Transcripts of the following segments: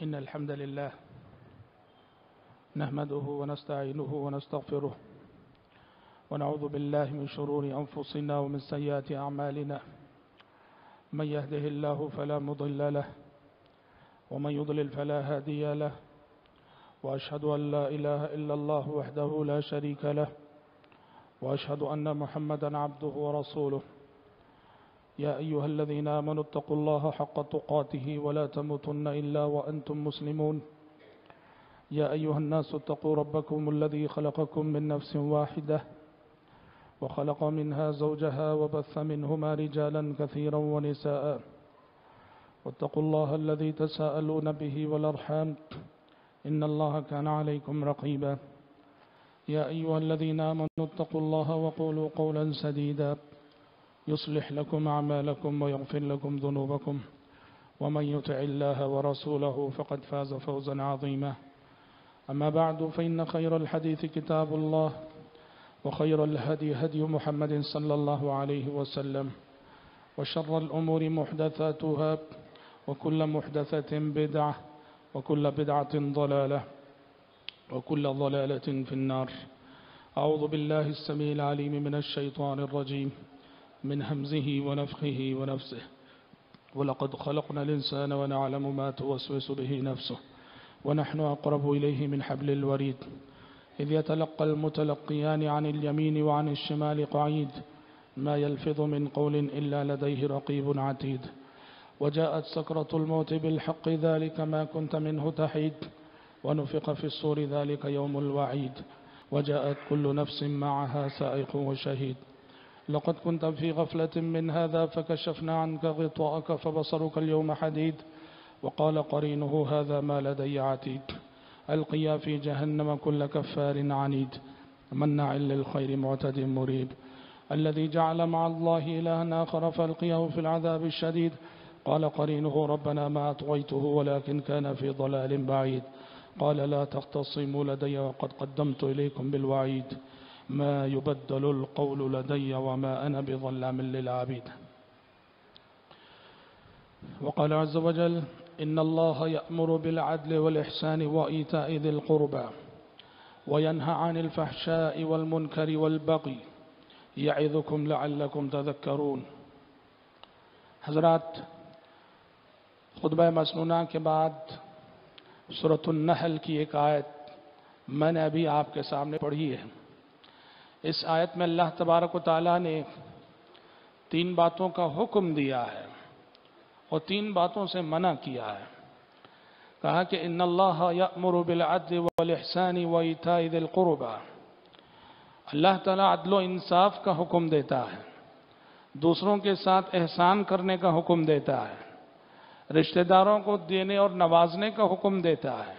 إن الحمد لله نحمده ونستعينه ونستغفره ونعوذ بالله من شرور أنفسنا ومن سيئات أعمالنا من يهده الله فلا مضل له ومن يضلل فلا هادي له وأشهد أن لا إله إلا الله وحده لا شريك له وأشهد أن محمدا عبده ورسوله يا أيها الذين آمنوا اتقوا الله حق تقاته ولا تموتن إلا وأنتم مسلمون يا أيها الناس اتقوا ربكم الذي خلقكم من نفس واحدة وخلق منها زوجها وبث منهما رجالا كثيرا ونساء واتقوا الله الذي تساءلون به والأرحام إن الله كان عليكم رقيبا يا أيها الذين آمنوا اتقوا الله وقولوا قولا سديدا يصلح لكم أعمالكم ويغفر لكم ذنوبكم ومن يطع الله ورسوله فقد فاز فوزا عظيما أما بعد فإن خير الحديث كتاب الله وخير الهدي هدي محمد صلى الله عليه وسلم وشر الأمور محدثاتها وكل محدثة بدعة وكل بدعة ضلالة وكل ضلالة في النار أعوذ بالله السميع العليم من الشيطان الرجيم من همزه ونفخه ونفسه ولقد خلقنا الإنسان ونعلم ما توسوس به نفسه ونحن أقرب إليه من حبل الوريد إذ يتلقى المتلقيان عن اليمين وعن الشمال قعيد ما يلفظ من قول إلا لديه رقيب عتيد وجاءت سكرة الموت بالحق ذلك ما كنت منه تحيد ونفق في الصور ذلك يوم الوعيد وجاءت كل نفس معها سائق وشهيد لقد كنت في غفلة من هذا فكشفنا عنك غطاءك فبصرك اليوم حديد وقال قرينه هذا ما لدي عتيد ألقيا في جهنم كل كفار عنيد مناع للخير معتد مريب الذي جعل مع الله إلها آخر فألقياه في العذاب الشديد قال قرينه ربنا ما أطغيته ولكن كان في ضلال بعيد قال لا تختصموا لدي وقد قدمت إليكم بالوعيد ما يبدل القول لدي وما أنا بظلام للعبيد وقال عز وجل إن الله يأمر بالعدل والإحسان وإيتاء ذي القربى وينهى عن الفحشاء والمنكر والبغي يعظكم لعلكم تذكرون. حضرات، خطبہ مسنونہ کے بعد سورۃ النحل کی ایک آیت میں نے ابھی آپ کے سامنے پڑھی ہے. اس آیت میں اللہ تبارک و تعالیٰ نے 3 باتوں کا حکم دیا ہے اور 3 باتوں سے منع کیا ہے. کہا کہ ان اللہ یأمر بالعدل والاحسان وایتاء ذی القربى. اللہ تعالیٰ عدل و انصاف کا حکم دیتا ہے، دوسروں کے ساتھ احسان کرنے کا حکم دیتا ہے، رشتہ داروں کو دینے اور نوازنے کا حکم دیتا ہے.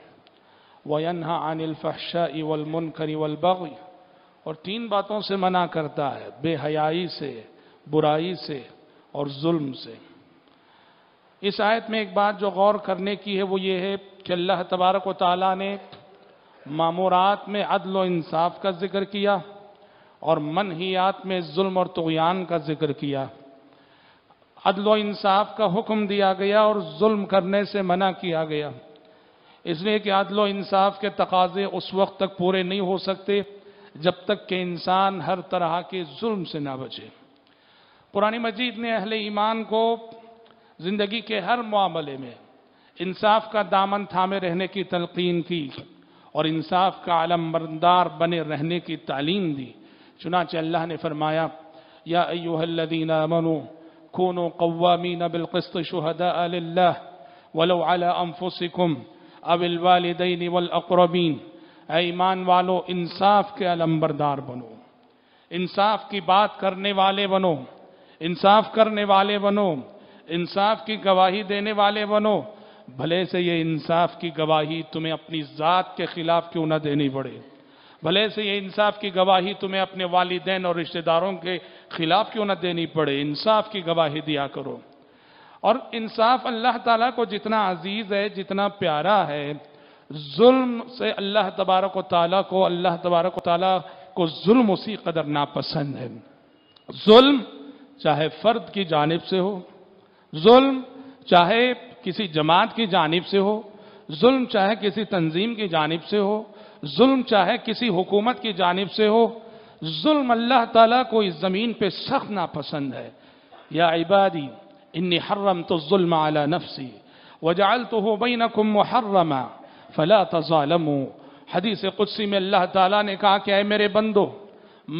وینہی عن الفحشاء والمنکر والبغی، اور 3 باتوں سے منع کرتا ہے، بے حیائی سے، برائی سے اور ظلم سے. اس آیت میں ایک بات جو غور کرنے کی ہے وہ یہ ہے کہ اللہ تبارک و تعالیٰ نے مامورات میں عدل و انصاف کا ذکر کیا اور منہیات میں ظلم اور طغیان کا ذکر کیا. عدل و انصاف کا حکم دیا گیا اور ظلم کرنے سے منع کیا گیا، اس لیے کہ عدل و انصاف کے تقاضے اس وقت تک پورے نہیں ہو سکتے جب تک کہ انسان ہر طرح کے ظلم سے نہ بچے. قرآن مجید نے اہل ایمان کو زندگی کے ہر معاملے میں انصاف کا دامن تھامے رہنے کی تلقین کی اور انصاف کا علمبردار بنے رہنے کی تعلیم دی. چنانچہ اللہ نے فرمایا یا ایھا الذین آمنوا کونوا قوامین بالقسط شہداء للہ ولو علی انفسکم او الوالدین والاقربین. اے ایمان والو، انصاف کے علمبردار بنو، انصاف کی بات کرنے والے بنو، انصاف کرنے والے بنو، انصاف کی گواہی دینے والے بنو، بھلے سے یہ انصاف کی گواہی تمہیں اپنی ذات کے خلاف کیوں نہ دینی پڑے، بھلے سے یہ انصاف کی گواہی تمہیں اپنے والدین اور رشتہ داروں کے خلاف کیوں نہ دینی پڑے، انصاف کی گواہی دیا کرو. اور انصاف اللہ تعالیٰ کو جتنا عزیز ہے، جتنا پیارا ہے، ظلم سے اللہ تبارک و تعالیٰ کو ظلم اسی قدر ناپسند ہے. ظلم چاہے فرد کی جانب سے ہو، ظلم چاہے کسی جماعت کی جانب سے ہو، ظلم چاہے کسی تنظیم کی جانب سے ہو، ظلم چاہے کسی حکومت کی جانب سے ہو، ظلم اللہ تعالیٰ کو اس زمین پہ سخت ناپسند ہے۔ یا عبادی انی حرمت الظلم علی نفسی وجعلته بینکم محرما فلا تظالموا۔ حدیث قدسی میں اللہ تعالیٰ نے کہا کہ اے میرے بندو،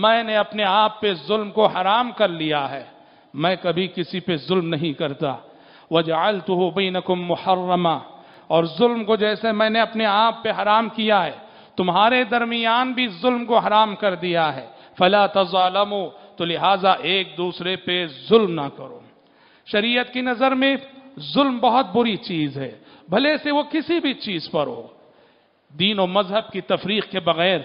میں نے اپنے آپ پہ ظلم کو حرام کر لیا ہے، میں کبھی کسی پہ ظلم نہیں کرتا۔ وجعلته بینکم محرما، اور ظلم کو جیسے میں نے اپنے آپ پہ حرام کیا ہے، تمہارے درمیان بھی ظلم کو حرام کر دیا ہے۔ فلا تظالموا، تو لہٰذا ایک دوسرے پہ ظلم نہ کرو۔ شریعت کی نظر میں ظلم بہت بری چیز ہے، بھلے سے وہ کسی بھی چیز پر ہو۔ دین و مذہب کی تفریق کے بغیر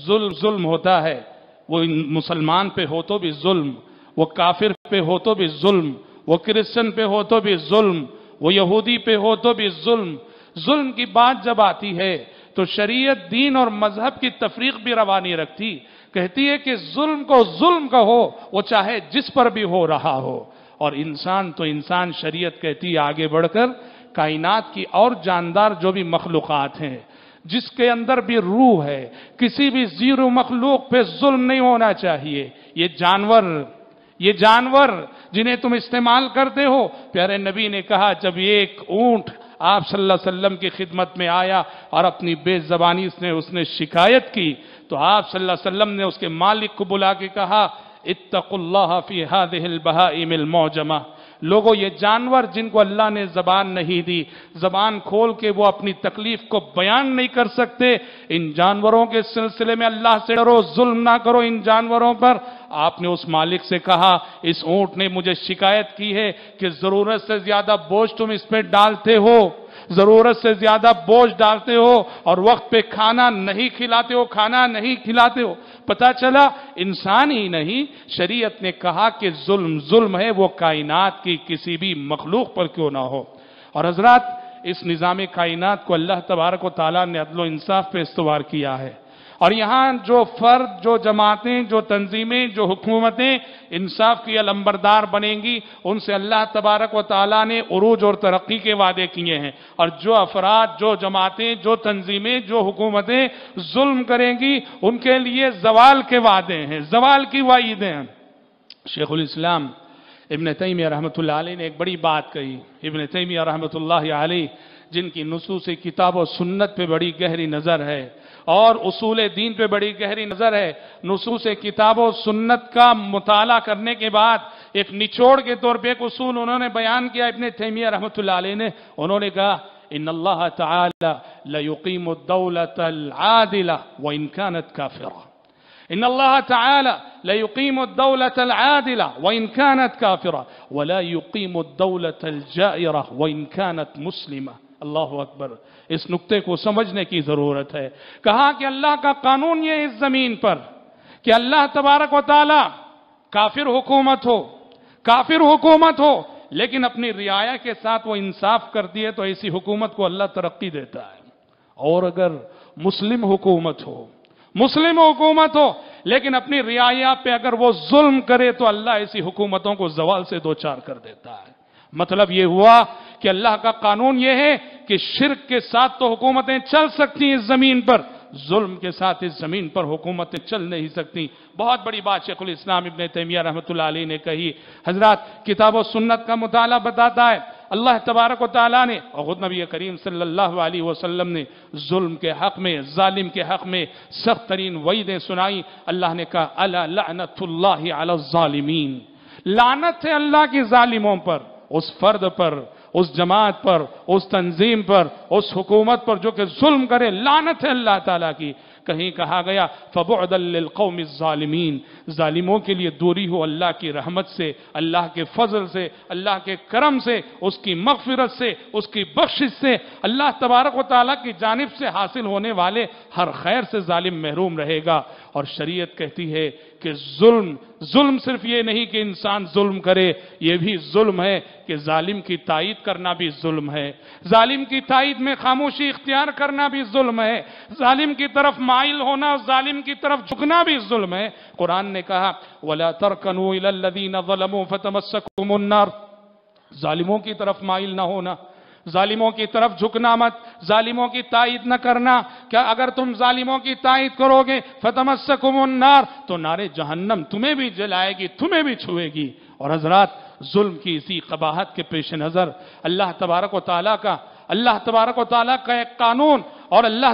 ظلم ہوتا ہے، وہ مسلمان پہ ہو تو بھی ظلم، وہ کافر پہ ہو تو بھی ظلم، وہ کرسچن پہ ہو تو بھی ظلم، وہ یہودی پہ ہو تو بھی ظلم۔ ظلم کی بات جب آتی ہے تو شریعت دین اور مذہب کی تفریق بھی روا نہیں رکھتی، کہتی ہے کہ ظلم کو ظلم کہو، وہ چاہے جس پر بھی ہو رہا ہو۔ اور انسان تو انسان، شریعت کہتی ہے آگے بڑھ کر کائنات کی اور جاندار جو بھی مخلوقات ہیں، جس کے اندر بھی روح ہے، کسی بھی زیرو مخلوق پہ ظلم نہیں ہونا چاہیے۔ یہ جانور جنہیں تم استعمال کرتے ہو، پیارے نبی نے کہا جب ایک اونٹ آپ صلی اللہ علیہ وسلم کی خدمت میں آیا اور اپنی بے زبانی اس نے شکایت کی، تو آپ صلی اللہ علیہ وسلم نے اس کے مالک کو بلا کے کہا اتقوا اللہ فی ہذہ البہائم المعجمہ۔ لوگوں، یہ جانور جن کو اللہ نے زبان نہیں دی، زبان کھول کے وہ اپنی تکلیف کو بیان نہیں کر سکتے، ان جانوروں کے سلسلے میں اللہ سے ڈرو، ظلم نہ کرو ان جانوروں پر۔ آپ نے اس مالک سے کہا اس اونٹ نے مجھے شکایت کی ہے کہ ضرورت سے زیادہ بوجھ تم اس پہ ڈالتے ہو، ضرورت سے زیادہ بوجھ ڈالتے ہو اور وقت پہ کھانا نہیں کھلاتے ہو۔ پتہ چلا انسان ہی نہیں، شریعت نے کہا کہ ظلم ہے وہ کائنات کی کسی بھی مخلوق پر کیوں نہ ہو۔ اور حضرات، اس نظام کائنات کو اللہ تبارک و تعالیٰ نے عدل و انصاف پہ استوار کیا ہے، اور یہاں جو فرد، جو جماعتیں، جو تنظیمیں، جو حکومتیں انصاف کی علمبردار بنیں گی، ان سے اللہ تبارک و تعالیٰ نے عروج اور ترقی کے وعدے کیے ہیں، اور جو افراد، جو جماعتیں، جو تنظیمیں، جو حکومتیں ظلم کریں گی، ان کے لیے زوال کے وعدے ہیں، زوال کی وعیدیں ہیں۔ شیخ الاسلام ابن تیمیہ رحمۃ اللہ علیہ نے ایک بڑی بات کہی۔ ابن تیمیہ رحمۃ اللہ علیہ جن کی نصوص کتاب و سنت پہ بڑی گہری نظر ہے اور اصول دین پہ بڑی گہری نظر ہے، نصوص کتاب و سنت کا مطالعہ کرنے کے بعد ایک نچوڑ کے طور پہ ایک اصول انہوں نے بیان کیا ابن تیمیہ رحمۃ اللہ علیہ نے۔ انہوں نے کہا ان اللہ تعالی لیقیم الدولة العادلة وان كانت کافرة، ان اللہ تعالی لیقیم الدولة العادلة وان كانت کافرة ولا يقیم الدولة الجائرة وان كانت مسلمة۔ اللہ اکبر، اس نقطے کو سمجھنے کی ضرورت ہے۔ کہا کہ اللہ کا قانون یہ اس زمین پر کہ اللہ تبارک و تعالی کافر حکومت ہو لیکن اپنی رعایا کے ساتھ وہ انصاف کرتی ہے تو ایسی حکومت کو اللہ ترقی دیتا ہے، اور اگر مسلم حکومت ہو لیکن اپنی رعایا پہ اگر وہ ظلم کرے تو اللہ ایسی حکومتوں کو زوال سے دوچار کر دیتا ہے۔ مطلب یہ ہوا کہ اللہ کا قانون یہ ہے کہ شرک کے ساتھ تو حکومتیں چل سکتی ہیں اس زمین پر، ظلم کے ساتھ اس زمین پر حکومتیں چل نہیں سکتی۔ بہت بڑی بات شیخ الاسلام ابن تیمیہ رحمۃ اللہ علیہ نے کہی۔ حضرات، کتاب و سنت کا مطالعہ بتاتا ہے اللہ تبارک و تعالیٰ نے اور خود نبی کریم صلی اللہ علیہ وسلم نے ظلم کے حق میں، ظالم کے حق میں سخت ترین وعیدیں سنائی۔ اللہ نے کہا الا لعنت اللہ علی الظالمین، لعنت ہے اللہ کی ظالموں پر، اس فرد پر، اس جماعت پر، اس تنظیم پر، اس حکومت پر جو کہ ظلم کرے، لعنت ہے اللہ تعالیٰ کی۔ کہیں کہا گیا فَبُعْدًا لِلْقَوْمِ الظَّالِمِينَ، ظالموں کے لیے دوری ہو اللہ کی رحمت سے، اللہ کے فضل سے، اللہ کے کرم سے، اس کی مغفرت سے، اس کی بخشش سے، اللہ تبارک و تعالیٰ کی جانب سے حاصل ہونے والے ہر خیر سے ظالم محروم رہے گا۔ اور شریعت کہتی ہے کہ ظلم صرف یہ نہیں کہ انسان ظلم کرے، یہ بھی ظلم ہے کہ ظالم کی تائید کرنا بھی ظلم ہے، ظالم کی تائید میں خاموشی اختیار کرنا بھی ظلم ہے، ظالم کی طرف مائل ہونا، ظالم کی طرف جھکنا بھی ظلم ہے۔ قرآن نے کہا وَلَا تَرْكَنُوا إِلَى الَّذِينَ ظَلَمُوا فَتَمَسَّكُمُ النَّارُ، ظالموں کی طرف مائل نہ ہونا، ظالموں کی طرف جھکنا مت، ظالموں کی تائید نہ کرنا۔ کیا اگر تم ظالموں کی تائید کرو گے فتمسکم النار، تو نار جہنم تمہیں بھی جلائے گی، تمہیں بھی چھوئے گی۔ اور حضرات، ظلم کی اسی قباحت کے پیش نظر اللہ تبارک و تعالیٰ کا ایک قانون اور اللہ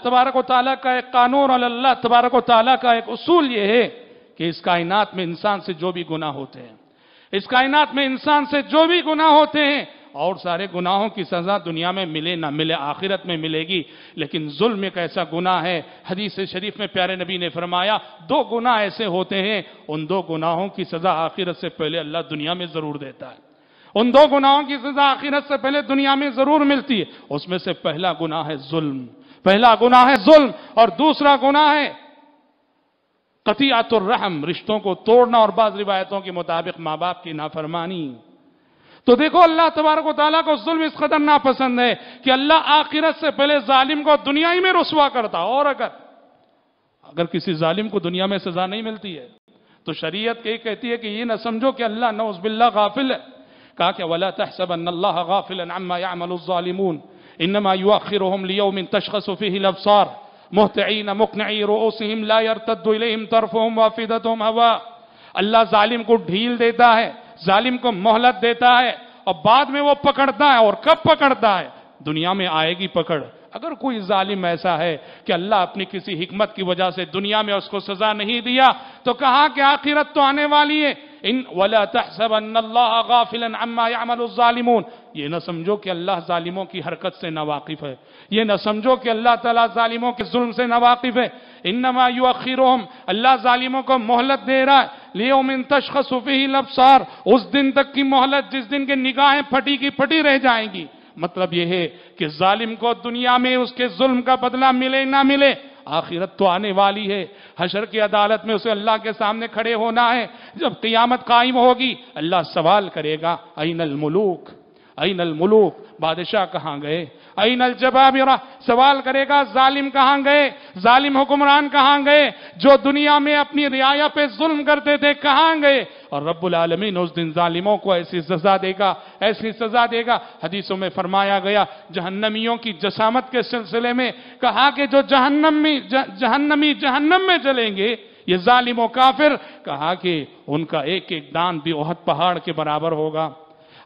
تبارک و تعالیٰ کا ایک قانون اور اللہ تبارک و تعالیٰ کا ایک اصول یہ ہے کہ اس کائنات میں انسان سے جو بھی گناہ ہوتے ہیں، اس کائنات میں انسان سے جو بھی گناہ ہوتے ہیں، اور سارے گناہوں کی سزا دنیا میں ملے نہ ملے آخرت میں ملے گی، لیکن ظلم ایک ایسا گناہ ہے، حدیث شریف میں پیارے نبی نے فرمایا 2 گناہ ایسے ہوتے ہیں، ان 2 گناہوں کی سزا آخرت سے پہلے اللہ دنیا میں ضرور دیتا ہے۔ ان 2 گناہوں کی سزا آخرت سے پہلے دنیا میں ضرور ملتی ہے۔ اس میں سے پہلا گناہ ہے ظلم، اور دوسرا گناہ ہے قطیعۃ الرحم، رشتوں کو توڑنا، اور بعض روایتوں کے مطابق ماں باپ کی نافرمانی۔ تو دیکھو اللہ تبارک و تعالیٰ کو ظلم اس قدر ناپسند ہے کہ اللہ آخرت سے پہلے ظالم کو دنیا ہی میں رسوا کرتا۔ اور اگر کسی ظالم کو دنیا میں سزا نہیں ملتی ہے تو شریعت یہ کہتی ہے کہ یہ نہ سمجھو کہ اللہ نعوذ باللہ غافل ہے۔ کہا کہ وَلَا تَحْسَبَنَّ اللَّهَ غَافِلًا عَمَّا يَعْمَلُ الظَّالِمُونَ إِنَّمَا يُؤَخِّرُهُمْ لِيَوْمٍ تَشْخَصُ فِيهِ الْأَبْصَارُ مُهْطِعِينَ مُقْنِعِي رُؤُوسِهِمْ لَا يَرْتَدُّ إِلَيْهِمْ طَرْفُهُمْ وَأَفْئِدَتُهُمْ هَوَاءٌ۔ اللہ ظالم کو ڈھیل دیتا ہے، ظالم کو مہلت دیتا ہے، اور بعد میں وہ پکڑتا ہے۔ اور کب پکڑتا ہے؟ دنیا میں آئے گی پکڑ۔ اگر کوئی ظالم ایسا ہے کہ اللہ اپنی کسی حکمت کی وجہ سے دنیا میں اس کو سزا نہیں دیا، تو کہا کہ آخرت تو آنے والی ہے۔ وَلَا تَحْسَبَنَّ اللَّهَ غَافِلًا عَمَّا يَعْمَلُ الظَّالِمُونَ، یہ نہ سمجھو کہ اللہ ظالموں کی حرکت سے ناواقف ہے، یہ نہ سمجھو کہ اللہ تعالیٰ ظالموں کے ظلم سے ناواقف ہے۔ انما یؤخرہم، اللہ ظالموں کو مہلت دے رہا ہے، لیوم تشخص فیہ الابصار، اس دن تک کی مہلت جس دن کے نگاہیں پھٹی کی پھٹی رہ جائیں گی۔ مطلب یہ ہے کہ ظالم کو دنیا میں اس کے ظلم کا بدلہ ملے نہ ملے، آخرت تو آنے والی ہے۔ حشر کی عدالت میں اسے اللہ کے سامنے کھڑے ہونا ہے۔ جب قیامت قائم ہوگی اللہ سوال کرے گا این الملوک، این الملوک، بادشاہ کہاں گئے؟ این الجبابرہ، سوال کرے گا ظالم کہاں گئے؟ ظالم حکمران کہاں گئے؟ جو دنیا میں اپنی رعایا پہ ظلم کرتے تھے کہاں گئے؟ اور رب العالمین اس دن ظالموں کو ایسی سزا دے گا، ایسی سزا دے گا۔ حدیثوں میں فرمایا گیا جہنمیوں کی جسامت کے سلسلے میں، کہا کہ جو جہنمی جہنم میں جلیں گے یہ ظالم و کافر، کہا کہ ان کا ایک ایک دان بھی احد پہاڑ کے برابر ہوگا۔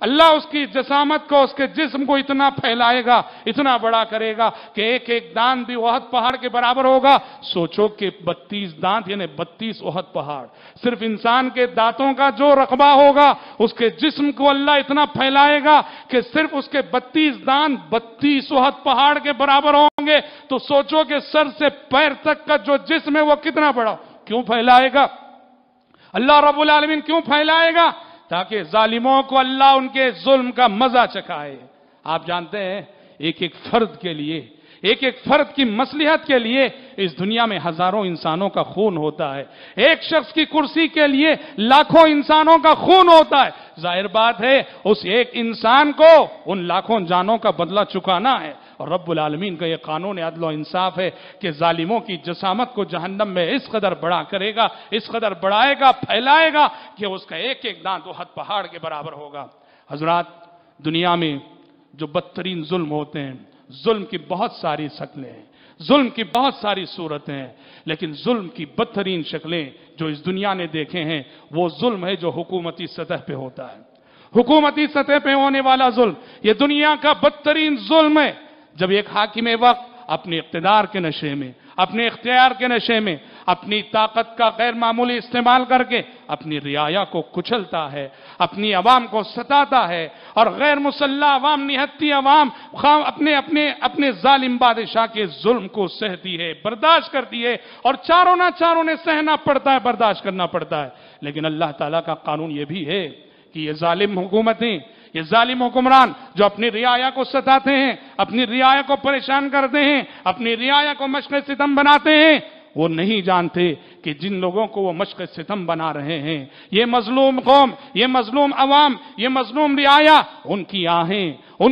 اللہ اس کی جسامت کو، اس کے جسم کو اتنا پھیلائے گا، اتنا بڑا کرے گا کہ ایک ایک دانت بھی احد پہاڑ کے برابر ہوگا۔ سوچو کہ 32 دانت یعنی 32 احد پہاڑ، صرف انسان کے دانتوں کا جو رقبہ ہوگا اس کے جسم کو اللہ اتنا پھیلائے گا کہ صرف اس کے 32 دانت 32 احد پہاڑ کے برابر ہوں گے۔ تو سوچو کہ سر سے پیر تک کا جو جسم ہے وہ کتنا بڑا، کیوں پھیلائے گا اللہ رب العالمین؟ کیوں پھیلائے گا؟ تاکہ ظالموں کو اللہ ان کے ظلم کا مزہ چکھائے۔ آپ جانتے ہیں ایک ایک فرد کے لیے، ایک ایک فرد کی مصلحت کے لیے اس دنیا میں ہزاروں انسانوں کا خون ہوتا ہے، ایک شخص کی کرسی کے لیے لاکھوں انسانوں کا خون ہوتا ہے۔ ظاہر بات ہے اس ایک انسان کو ان لاکھوں جانوں کا بدلہ چکانا ہے۔ اور رب العالمین کا یہ قانون عدل و انصاف ہے کہ ظالموں کی جسامت کو جہنم میں اس قدر بڑا کرے گا، اس قدر بڑھائے گا، پھیلائے گا کہ اس کا ایک ایک دانت احد پہاڑ کے برابر ہوگا۔ حضرات، دنیا میں جو بدترین ظلم ہوتے ہیں، ظلم کی بہت ساری شکلیں ہیں، ظلم کی بہت ساری صورتیں ہیں، لیکن ظلم کی بدترین شکلیں جو اس دنیا نے دیکھے ہیں وہ ظلم ہے جو حکومتی سطح پہ ہوتا ہے۔ حکومتی سطح پہ ہونے والا ظلم یہ دنیا کا بدترین ظلم ہے۔ جب ایک حاکم وقت اپنے اقتدار کے نشے میں، اپنے اختیار کے نشے میں، اپنی طاقت کا غیر معمولی استعمال کر کے اپنی رعایا کو کچلتا ہے، اپنی عوام کو ستاتا ہے، اور غیر مسلح عوام، نہتی عوام اپنے ظالم بادشاہ کے ظلم کو سہتی ہے، برداشت کرتی ہے، اور چاروں نہ چاروں نے سہنا پڑتا ہے، برداشت کرنا پڑتا ہے۔ لیکن اللہ تعالیٰ کا قانون یہ بھی ہے کہ یہ ظالم حکومتیں، یہ ظالم حکمران جو اپنی رعایا کو ستاتے ہیں، اپنی رعایا کو پریشان کرتے ہیں، اپنی رعایا کو مشق ستم بناتے ہیں، وہ نہیں جانتے کہ جن لوگوں کو وہ مشق ستم بنا رہے ہیں، یہ مظلوم قوم، یہ مظلوم عوام، یہ مظلوم رعایا، ان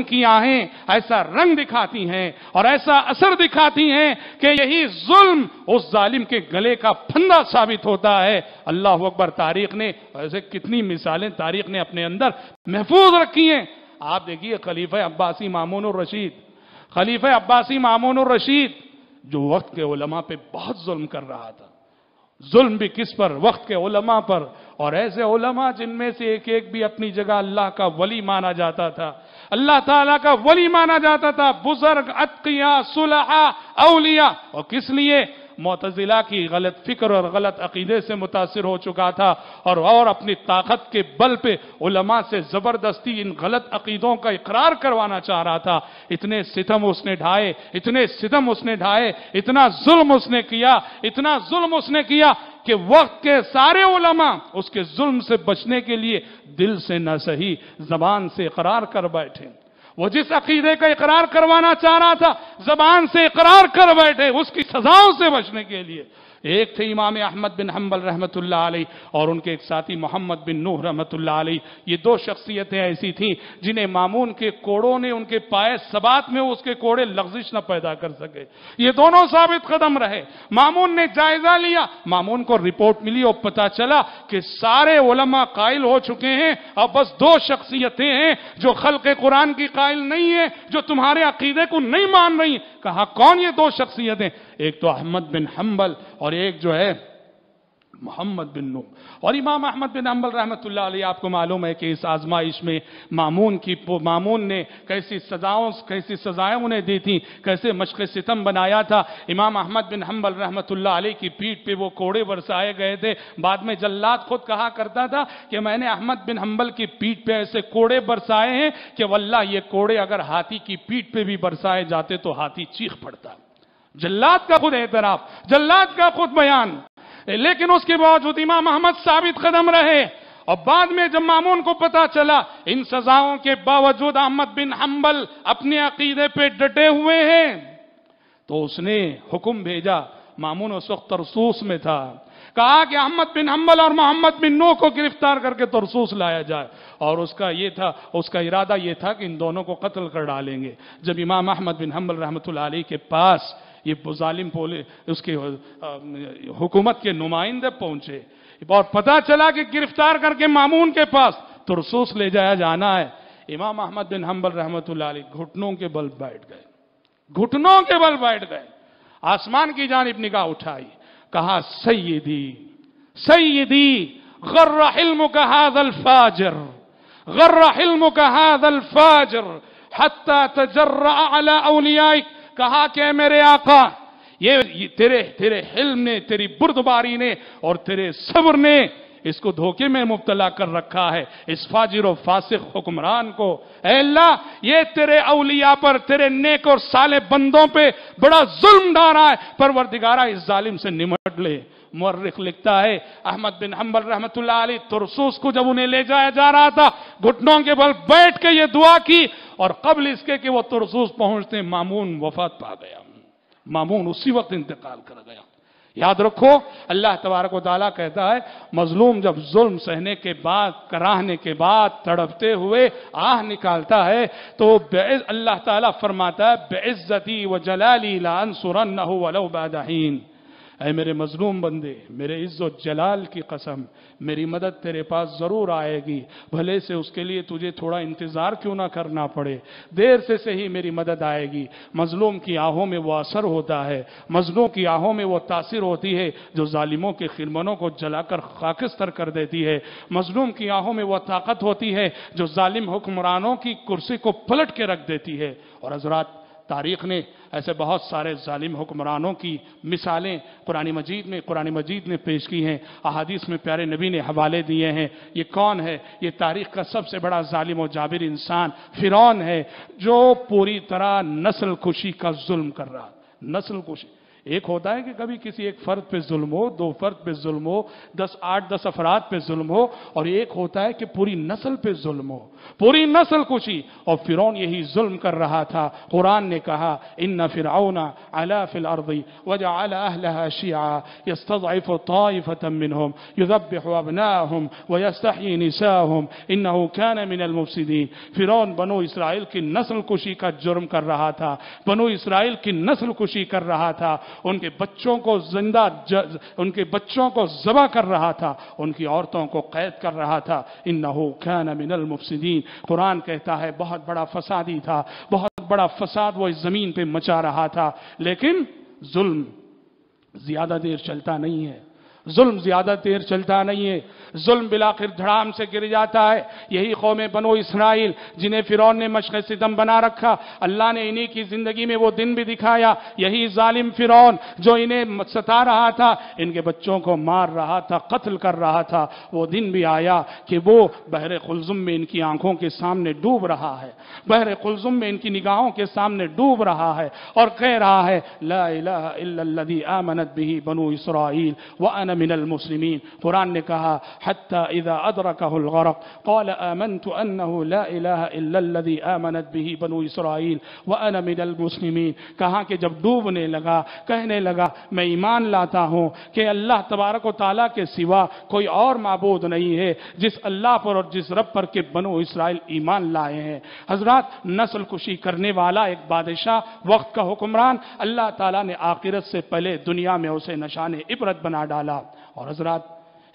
کی آہیں ایسا رنگ دکھاتی ہیں اور ایسا اثر دکھاتی ہیں کہ یہی ظلم اس ظالم کے گلے کا پھندا ثابت ہوتا ہے۔ اللہ اکبر! تاریخ نے ایسے کتنی مثالیں تاریخ نے اپنے اندر محفوظ رکھی ہیں۔ آپ دیکھیے خلیفہ عباسی مامون الرشید جو وقت کے علماء پہ بہت ظلم کر رہا تھا، ظلم بھی کس پر؟ وقت کے علماء پر، اور ایسے علماء جن میں سے ایک ایک بھی اپنی جگہ اللہ کا ولی مانا جاتا تھا، اللہ تعالیٰ کا ولی مانا جاتا تھا، بزرگ، اتقیاء، صلحاء، اولیاء، اور کس لیے؟ معتزلہ کی غلط فکر اور غلط عقیدے سے متاثر ہو چکا تھا اور اپنی طاقت کے بل پہ علماء سے زبردستی ان غلط عقیدوں کا اقرار کروانا چاہ رہا تھا۔ اتنے ستم اس نے ڈھائے، اتنا ظلم اس نے کیا کہ وقت کے سارے علماء اس کے ظلم سے بچنے کے لیے دل سے نہ سہی زبان سے اقرار کر بیٹھے۔ وہ جس عقیدے کا اقرار کروانا چاہ رہا تھا زبان سے اقرار کر بیٹھے اس کی سزاؤں سے بچنے کے لیے۔ ایک تھے امام احمد بن حنبل رحمت اللہ علیہ اور ان کے ایک ساتھی محمد بن نوح رحمت اللہ علیہ۔ یہ دو شخصیتیں ایسی تھیں جنہیں مامون کے کوڑوں نے ان کے پائے ثبات میں اس کے کوڑے لغزش نہ پیدا کر سکے۔ یہ دونوں ثابت قدم رہے۔ مامون نے جائزہ لیا، مامون کو رپورٹ ملی اور پتا چلا کہ سارے علماء قائل ہو چکے ہیں، اب بس دو شخصیتیں ہیں جو خلق قرآن کی قائل نہیں ہیں، جو تمہارے عقیدے کو نہیں مان رہی ہیں۔ کہا کون یہ دو شخصیتیں؟ ایک تو احمد بن حنبل اور ایک جو ہے محمد بن نوح۔ اور امام احمد بن حنبل رحمت اللہ علیہ، آپ کو معلوم ہے کہ اس آزمائش میں مامون نے کیسی سزائیں انہیں دی تھیں، کیسے مشق ستم بنایا تھا۔ امام احمد بن حنبل رحمت اللہ علیہ کی پیٹھ پہ وہ کوڑے برسائے گئے تھے۔ بعد میں جلاد خود کہا کرتا تھا کہ میں نے احمد بن حنبل کی پیٹھ پہ ایسے کوڑے برسائے ہیں کہ واللہ یہ کوڑے اگر ہاتھی کی پیٹھ پہ بھی برسائے جاتے تو ہاتھی چیخ پڑتا۔ جلاد کا خود اعتراف، جلاد کا خود بیان، لیکن اس کے باوجود امام احمد ثابت قدم رہے۔ اور بعد میں جب مامون کو پتا چلا ان سزاؤں کے باوجود احمد بن حنبل اپنے عقیدے پہ ڈٹے ہوئے ہیں تو اس نے حکم بھیجا۔ مامون اس وقت ترسوس میں تھا، کہا کہ احمد بن حنبل اور محمد بن نوح کو گرفتار کر کے ترسوس لایا جائے، اور اس کا ارادہ یہ تھا کہ ان دونوں کو قتل کر ڈالیں گے۔ جب امام احمد بن حنبل رحمت اللہ علیہ کے پاس یہ ظالم اس کے حکومت کے نمائندے پہنچے اور پتا چلا کہ گرفتار کر کے مامون کے پاس ترسوس لے جایا جانا ہے، امام احمد بن حنبل رحمت اللہ علیہ گھٹنوں کے بل بیٹھ گئے، آسمان کی جانب نگاہ اٹھائی، کہا سیدی غر حلمک هذا الفاجر حتی تجرع علی اولیائک۔ کہا کہ میرے آقا یہ تیرے حلم نے، تیری بردباری نے اور تیرے صبر نے اس کو دھوکے میں مبتلا کر رکھا ہے، اس فاجر و فاسق حکمران کو۔ اے اللہ یہ تیرے اولیاء پر، تیرے نیک اور صالح بندوں پہ بڑا ظلم ڈھا رہا ہے، پروردگارہ اس ظالم سے نمٹ لے۔ مورخ لکھتا ہے احمد بن حنبل رحمت اللہ علیہ ترسوس کو جب انہیں لے جایا جا رہا تھا گھٹنوں کے بل بیٹھ کے یہ دعا کی، اور قبل اس کے کہ وہ ترسوس پہنچتے مامون وفات پا گیا، مامون اسی وقت انتقال کر گیا۔ یاد رکھو اللہ تبارک و تعالیٰ کہتا ہے مظلوم جب ظلم سہنے کے بعد، کراہنے کے بعد تڑپتے ہوئے آہ نکالتا ہے تو اللہ تعالیٰ فرماتا ہے بِعِزَّتِي وَجَلَالِي لَأَنصُرَنَّهُ وَلَوْ بَعْدَ حِينٍ۔ اے میرے مظلوم بندے، میرے عز و جلال کی قسم، میری مدد تیرے پاس ضرور آئے گی، بھلے سے اس کے لیے تجھے تھوڑا انتظار کیوں نہ کرنا پڑے، دیر سے صحیح میری مدد آئے گی۔ مظلوم کی آہوں میں وہ اثر ہوتا ہے، مظلوم کی آہوں میں وہ تاثیر ہوتی ہے جو ظالموں کے خرمنوں کو جلا کر خاکستر کر دیتی ہے، مظلوم کی آہوں میں وہ طاقت ہوتی ہے جو ظالم حکمرانوں کی کرسی کو پلٹ کے رکھ دیتی ہے۔ اور حضرات تاریخ نے ایسے بہت سارے ظالم حکمرانوں کی مثالیں قرآن مجید نے پیش کی ہیں، احادیث میں پیارے نبی نے حوالے دیے ہیں۔ یہ کون ہے؟ یہ تاریخ کا سب سے بڑا ظالم و جابر انسان فرعون ہے، جو پوری طرح نسل کشی کا ظلم کر رہا، نسل کشی۔ ایک ہوتا ہے کہ کبھی کسی ایک فرد پہ ظلم ہو، 2 فرد پہ ظلم ہو، 8-10 افراد پہ ظلم ہو، اور ایک ہوتا ہے کہ پوری نسل پہ ظلم ہو، پوری نسل کشی. اور فرعون یہی ظلم کر رہا تھا. قرآن نے کہا ان فرعون علا فی الارض وجعل اہلها شیعا یستضعف طائفة منهم یذبح ابناءهم ویستحیی نساءهم انه كان من المفسدین. فرعون بنو اسرائیل کی نسل کشی کا جرم کر رہا تھا، بنو اسرائیل کی نسل کشی کر رہا تھا، ان کے بچوں کو ان کے بچوں کو ذبح کر رہا تھا، ان کی عورتوں کو قید کر رہا تھا. انه كان من المفسدین. قرآن کہتا ہے بہت بڑا فسادی تھا، بہت بڑا فساد وہ اس زمین پہ مچا رہا تھا. لیکن ظلم زیادہ دیر چلتا نہیں ہے، ظلم زیادہ دیر چلتا نہیں ہے. ظلم بالآخر دھڑام سے گر جاتا ہے. یہی قوم بنو اسرائیل جنہیں فرعون نے مشق ستم بنا رکھا، اللہ نے انہی کی زندگی میں وہ دن بھی دکھایا. یہی ظالم فرعون جو انہیں ستا رہا تھا، ان کے بچوں کو مار رہا تھا، قتل کر رہا تھا، وہ دن بھی آیا کہ وہ بحر قلزم میں ان کی آنکھوں کے سامنے ڈوب رہا ہے، بحر قلزم میں ان کی نگاہوں کے سامنے ڈوب رہا ہے اور کہہ رہا ہے لا الہ الا الذی آمنت به بنو اسرائیل وانا من المسلمین. قرآن نے کہا حتی اذا ادرکہ الغرق قال آمنت انه لا الہ الا الذی آمنت به بنو اسرائیل وانا من المسلمین. کہا کہ جب ڈوبنے لگا کہنے لگا میں ایمان لاتا ہوں کہ اللہ تبارک و تعالیٰ کے سوا کوئی اور معبود نہیں ہے، جس اللہ پر اور جس رب پر کہ بنو اسرائیل ایمان لائے ہیں. حضرات نسل کشی کرنے والا ایک بادشاہ، وقت کا حکمران، اللہ تعالیٰ نے آخرت سے پہلے دنیا میں اسے نشان عبرت بنا ڈالا. اور حضرات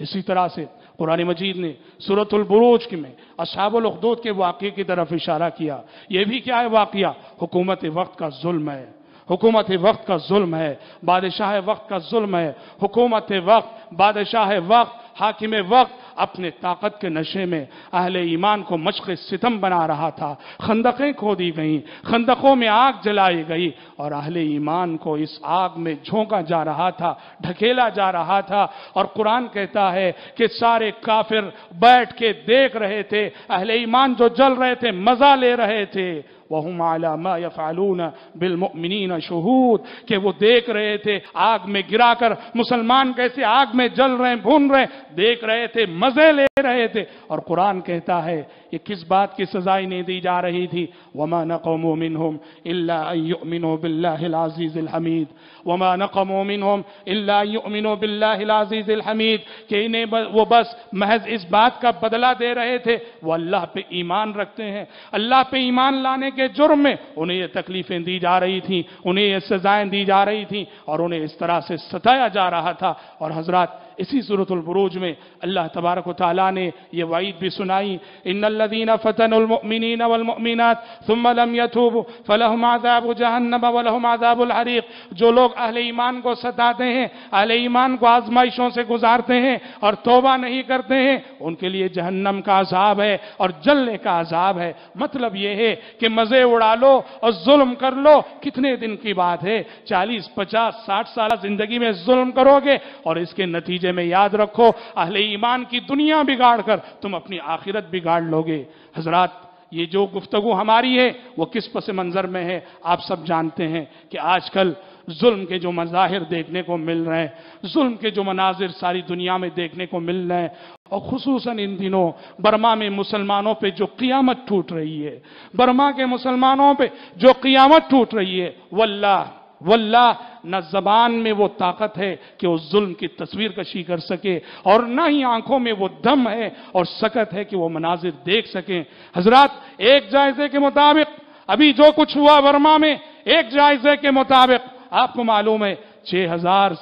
اسی طرح سے قرآن مجید نے سورۃ البروج میں اصحاب الاخدود کے واقعے کی طرف اشارہ کیا. یہ بھی کیا ہے واقعہ؟ حکومت وقت کا ظلم ہے، حکومت وقت کا ظلم ہے، بادشاہ وقت کا ظلم ہے. حکومت وقت، بادشاہ وقت، حاکم وقت اپنے طاقت کے نشے میں اہل ایمان کو مشق ستم بنا رہا تھا. خندقیں کھودی گئیں، خندقوں میں آگ جلائی گئی اور اہل ایمان کو اس آگ میں جھونکا جا رہا تھا، ڈھکیلا جا رہا تھا. اور قرآن کہتا ہے کہ سارے کافر بیٹھ کے دیکھ رہے تھے، اہل ایمان جو جل رہے تھے مزہ لے رہے تھے. وَهُمْ عَلَى مَا يَفْعَلُونَ بِالْمُؤْمِنِينَ شُهُودٌ. کہ وہ دیکھ رہے تھے آگ میں گرا کر مسلمان کیسے آگ میں جل رہے ہیں، بھون رہے ہیں، دیکھ رہے تھے، مزے لے رہے تھے. اور قرآن کہتا ہے یہ کس بات کی سزا انہیں دی جا رہی تھی؟ وَمَا نَقَمُوا مِنْهُمْ إِلَّا أَن يُؤْمِنُوا بِاللَّهِ الْعَزِيزِ الْحَمِيدِ. وَمَا نَقَمُوا مِنْهُمْ إِلَّا أَن يُؤْمِنُوا بِاللَّهِ الْعَزِيزِ الْحَمِيدِ. کہ انہیں وہ بس محض اس بات کا بدلہ دے رہے تھے وہ اللہ پہ ایمان رکھتے ہیں، اللہ پہ ایمان لانے کے جرم میں انہیں یہ تکلیفیں دی جا رہی تھیں، انہیں یہ سزائیں دی جا رہی تھیں اور انہیں اس طرح سے ستایا جا رہا تھا. اور حضرات اسی سورۃ البروج میں اللہ تبارک و تعالیٰ نے یہ وعید بھی سنائی ان الذین فتنوا المؤمنین والمؤمنات ثم لم يتوبوا فلهم عذاب جہنم ولهم عذاب الحریق. جو لوگ اہل ایمان کو ستاتے ہیں، اہل ایمان کو آزمائشوں سے گزارتے ہیں اور توبہ نہیں کرتے ہیں، ان کے لیے جہنم کا عذاب ہے اور جلنے کا عذاب ہے. مطلب یہ ہے کہ مزے اڑا لو اور ظلم کر لو، کتنے دن کی بات ہے، 40 50 60 سال زندگی میں ظلم کرو گے اور اس کے نتیجے میں یاد رکھو اہل ایمان کی دنیا بگاڑ کر تم اپنی آخرت بگاڑ لوگے. حضرات یہ جو گفتگو ہماری ہے وہ کس پس منظر میں ہے؟ آپ سب جانتے ہیں کہ آج کل ظلم کے جو مظاہر دیکھنے کو مل رہے ہیں، ظلم کے جو مناظر ساری دنیا میں دیکھنے کو مل رہے ہیں، اور خصوصاً ان دنوں برما میں مسلمانوں پہ جو قیامت ٹوٹ رہی ہے، برما کے مسلمانوں پہ جو قیامت ٹوٹ رہی ہے، واللہ نہ زبان میں وہ طاقت ہے کہ وہ ظلم کی تصویر کشی کر سکے اور نہ ہی آنکھوں میں وہ دم ہے اور سکت ہے کہ وہ مناظر دیکھ سکیں. حضرات ایک جائزے کے مطابق ابھی جو کچھ ہوا برما میں، ایک جائزے کے مطابق آپ کو معلوم ہے 6000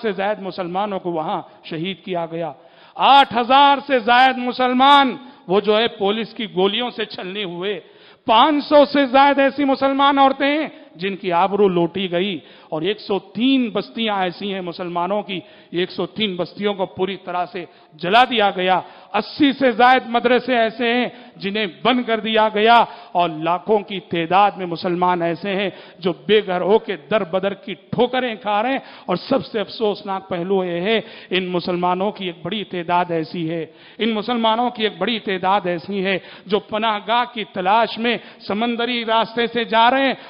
سے زائد مسلمانوں کو وہاں شہید کیا گیا. 8000 سے زائد مسلمان وہ جو ہے پولیس کی گولیوں سے چھلنے ہوئے. 500 سے زائد ایسی مسلمان عورتیں ہیں جن کی آبرو لوٹی گئی. اور 103 بستیاں ایسی ہیں مسلمانوں کی، 103 بستیوں کو پوری طرح سے جلا دیا گیا. 80 سے زائد مدرسے ایسے ہیں جنہیں بند کر دیا گیا. اور لاکھوں کی تعداد میں مسلمان ایسے ہیں جو بے گھر ہو کے در بدر کی ٹھوکریں کھا رہے ہیں. اور سب سے افسوسناک پہلو یہ ہے ان مسلمانوں کی ایک بڑی تعداد ایسی ہے، ان مسلمانوں کی ایک بڑی تعداد ایسی ہے جو پناہ گاہ کی تلاش میں سمندری راستے سے جا رہے ہیں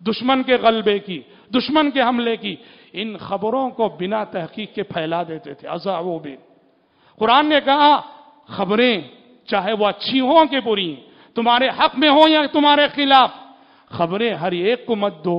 دشمن کے غلبے کی، دشمن کے حملے کی، ان خبروں کو بنا تحقیق کے پھیلا دیتے تھے. اذاعوا بھی، قرآن نے کہا خبریں چاہے وہ اچھی ہوں کہ بری، تمہارے حق میں ہوں یا تمہارے خلاف، خبریں ہر ایک کو مت دو.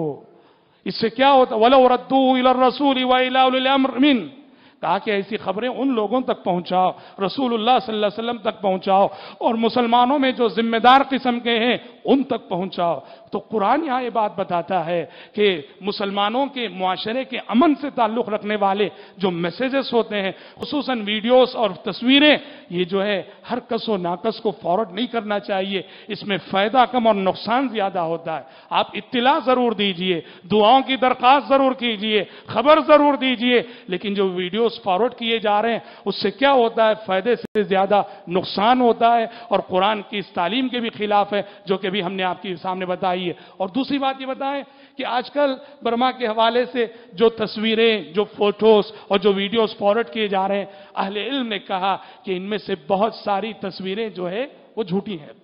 اس سے کیا ہوتا؟ وَلَوْ رَدُّوهُ إِلَى الرَّسُولِ وَإِلَى أُولِي الْأَمْرِ مِنْهُمْ، کہا کہ ایسی خبریں ان لوگوں تک پہنچاؤ، رسول اللہ صلی اللہ علیہ وسلم تک پہنچاؤ، اور مسلمانوں میں جو ذمہ دار قسم کے ہیں ان تک پہنچاؤ. تو قرآن یہاں یہ بات بتاتا ہے کہ مسلمانوں کے معاشرے کے امن سے تعلق رکھنے والے جو میسیجز ہوتے ہیں، خصوصاً ویڈیوز اور تصویریں، یہ جو ہے ہر کس و ناکس کو فارورڈ نہیں کرنا چاہیے. اس میں فائدہ کم اور نقصان زیادہ ہوتا ہے. آپ اطلاع ضرور دیجئے، دعاؤں کی درخواست ضرور کیجئے، خبر ضرور دیجئے، لیکن جو ویڈیوز فارورڈ کیے جا رہے ہیں اس سے کیا ہوتا ہے؟ فائدے سے زیادہ نقصان ہوتا ہے، اور قرآن کی اس تعلیم کے بھی خلاف ہے جو کہ بھی ہم نے آپ کے سامنے بتائی ہے. اور دوسری بات یہ بتائیں کہ آج کل برما کے حوالے سے جو تصویریں، جو فوٹوز اور جو ویڈیوز فارورڈ کیے جا رہے ہیں، اہل علم نے کہا کہ ان میں سے بہت ساری تصویریں جو ہے وہ جھوٹی ہیں.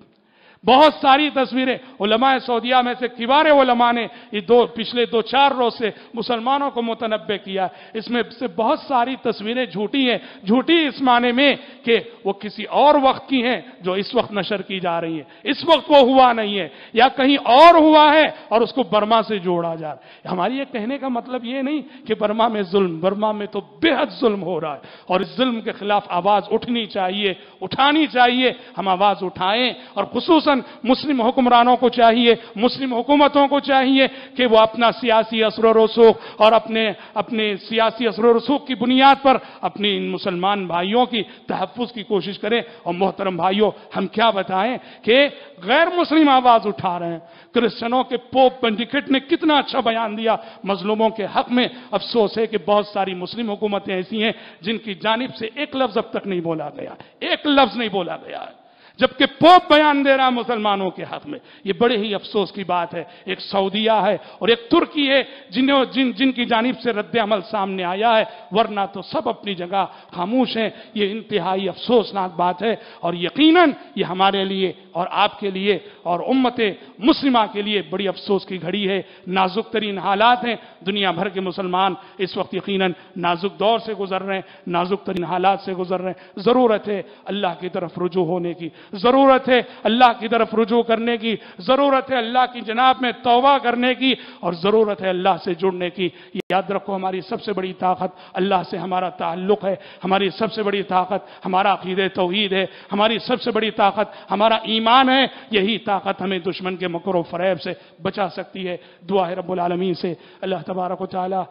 بہت ساری تصویریں، علماء سعودیہ میں سے کبار علماء نے یہ پچھلے 2-4 روز سے مسلمانوں کو متنبہ کیا. اس میں سے بہت ساری تصویریں جھوٹی ہیں. جھوٹی اس معنی میں کہ وہ کسی اور وقت کی ہیں جو اس وقت نشر کی جا رہی ہیں. اس وقت وہ ہوا نہیں ہے، یا کہیں اور ہوا ہے اور اس کو برما سے جوڑا جا رہا ہے. ہماری یہ کہنے کا مطلب یہ نہیں کہ برما میں ظلم، برما میں تو بے حد ظلم ہو رہا ہے، اور اس ظلم کے خلاف آواز اٹھنی چاہیے، اٹھانی چاہیے. ہم آواز اٹھائیں، اور خصوصاً مسلم حکمرانوں کو چاہیے، مسلم حکومتوں کو چاہیے کہ وہ اپنا سیاسی اثر و رسوخ اور اپنے سیاسی اثر و رسوخ کی بنیاد پر اپنی ان مسلمان بھائیوں کی تحفظ کی کوشش کریں. اور محترم بھائیوں، ہم کیا بتائیں کہ غیر مسلم آواز اٹھا رہے ہیں. کرسچنوں کے پوپ بینڈیکٹ نے کتنا اچھا بیان دیا مظلوموں کے حق میں. افسوس ہے کہ بہت ساری مسلم حکومتیں ایسی ہیں جن کی جانب سے ایک لفظ اب تک نہیں بولا گیا، ایک لفظ نہیں بولا گیا ہے، جبکہ پوپ بیان دے رہا مسلمانوں کے حق میں. یہ بڑے ہی افسوس کی بات ہے. ایک سعودیہ ہے اور ایک ترکی ہے جن کی جانب سے رد عمل سامنے آیا ہے، ورنہ تو سب اپنی جگہ خاموش ہیں. یہ انتہائی افسوسناک بات ہے، اور یقیناً یہ ہمارے لیے اور آپ کے لیے اور امت مسلمہ کے لیے بڑی افسوس کی گھڑی ہے. نازک ترین حالات ہیں. دنیا بھر کے مسلمان اس وقت یقیناً نازک دور سے گزر رہے ہیں، نازک ترین حالات سے گزر رہے ہیں. ضرورت ہے اللہ کی طرف رجوع ہونے کی، ضرورت ہے اللہ کی طرف رجوع کرنے کی، ضرورت ہے اللہ کی جناب میں توبہ کرنے کی، اور ضرورت ہے اللہ سے جڑنے کی. یاد رکھو، ہماری سب سے بڑی طاقت اللہ سے ہمارا تعلق ہے. ہماری سب سے بڑی طاقت ہمارا عقیدہ توحید ہے. ہماری سب سے بڑی طاقت ہمارا ایمان ہے. یہی طاقت ہمیں دشمن کے مکر و فریب سے بچا سکتی ہے. دعا ہے رب العالمین سے اللہ تبارک و تعالی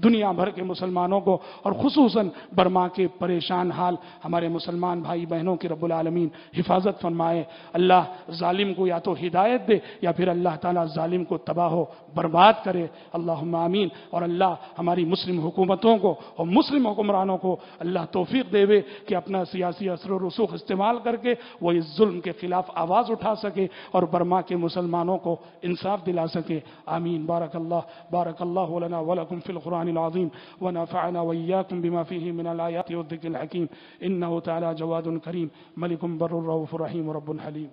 دنیا بھر کے مسلمانوں کو، اور خصوصاً برما کے پریشان حال ہمارے مسلمان بھائی بہنوں کی رب العالمین حفاظت فرمائے. اللہ ظالم کو یا تو ہدایت دے یا پھر اللہ تعالیٰ ظالم کو تباہ و برباد کرے. اللہم آمین. اور اللہ ہماری مسلم حکومتوں کو اور مسلم حکمرانوں کو اللہ توفیق دے کہ اپنا سیاسی اثر و رسوخ استعمال کر کے وہ اس ظلم کے خلاف آواز اٹھا سکے اور برما کے مسلمانوں کو انصاف دلا سکے. آمین. بارک اللہ لنا ولکم فی القرآن العظیم ونفعنا وإياكم بما فيه من الآيات والذكر الحكيم. إنه تعالى جواد كريم ملك بر رؤوف رحيم رب حليم.